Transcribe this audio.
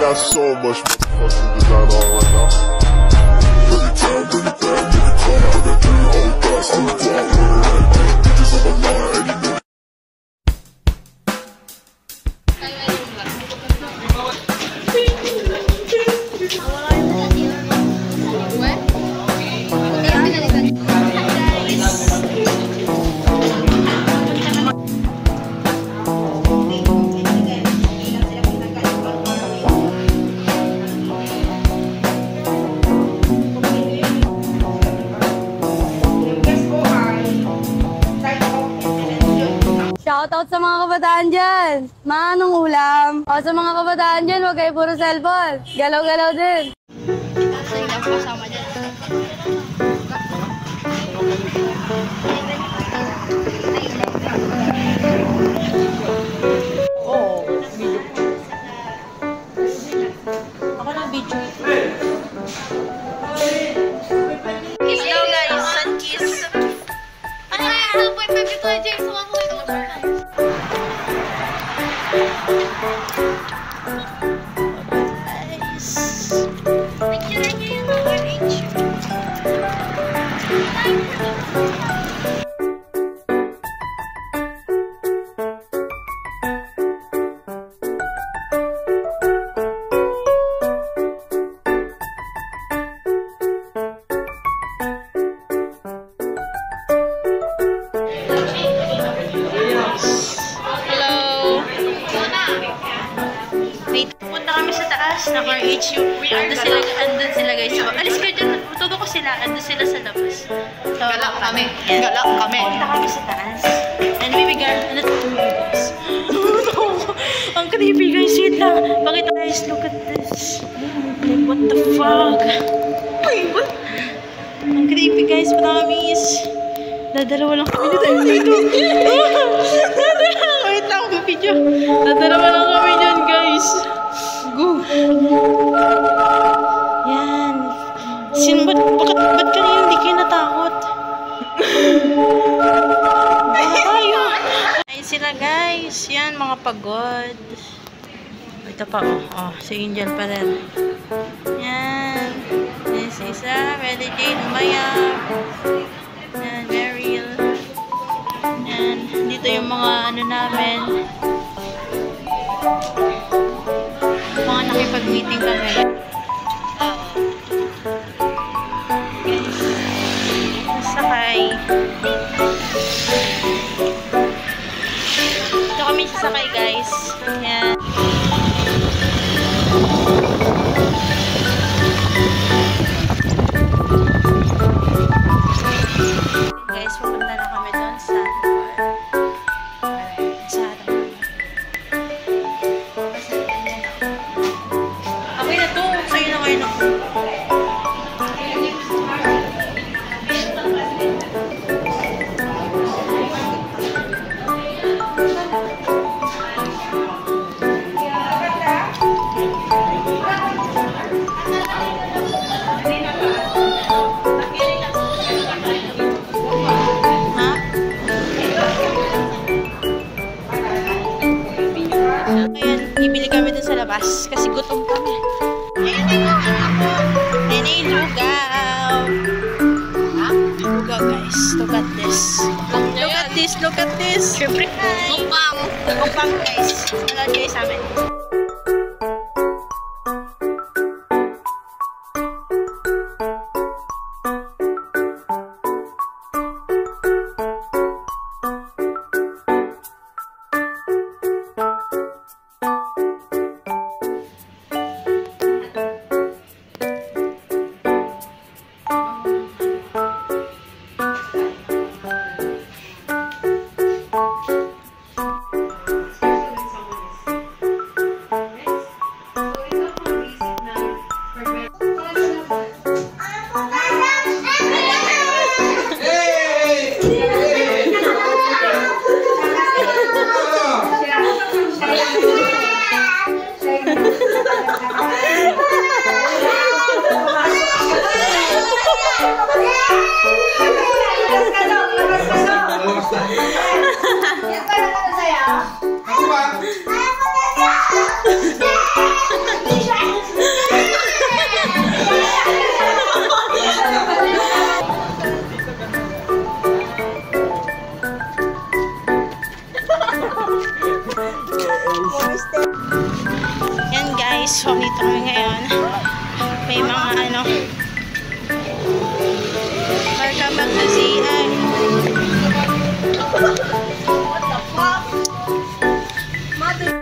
got so much motherfucking design on right now. Bring it down, bring it down, bring it down, bring it down, all the guys on the block, bitches on the line, and you know. Shoutout sa mga kabataan dyan. Anong ulam? O sa mga kabataan dyan, huwag kayo puro cellphone. Galaw-galaw din. Sa'yo lang kasama dyan. Oo, video. Ako na video. Hello guys, sun kiss. Ano na yan? Ano po yung baby ko, James? Sumakuha ito. Picture niya yung orange. Punta kami sa taas ng RHU. Andun sila guys. So, alis kayo dyan. Todo ko sila. Andun sila sa labas. So, galak kami. Yeah. Galak kami. Punta kami sa taas. And we began. Ano to guys? Ang creepy guys. Wait lang. Pakita guys. Look at this. Like what the fuck? Ay, what? Ang creepy guys. Promise. Dadalawa lang kami dito. Wait lang. Video. Dadalawa lang kami dyan guys. Go! Yan. Ba't kanina hindi kayo natakot? Tayo. Ayun sila guys. Yan, mga pagod. Ito pa oh. Si Angel pa rin. Yan. Yan si Isa. Mary Jane. Umaya. Yan, Meryl. Yan. Dito yung mga ano namin. Mga nakipag-meeting kami. Sasakay. Ito kami sasakay guys. Ayan. Guys, pupunta na kami doon sa labas kasi gutom kami. Nenay lugaw. Lugaw guys. Look at this. Look at this. Look at this. Siyempre. Upang. Upang guys. Nalad kayo sa amin. Yan guys, so dito kami ngayon. May mga ano. Welcome back to CI. What the fuck? Mother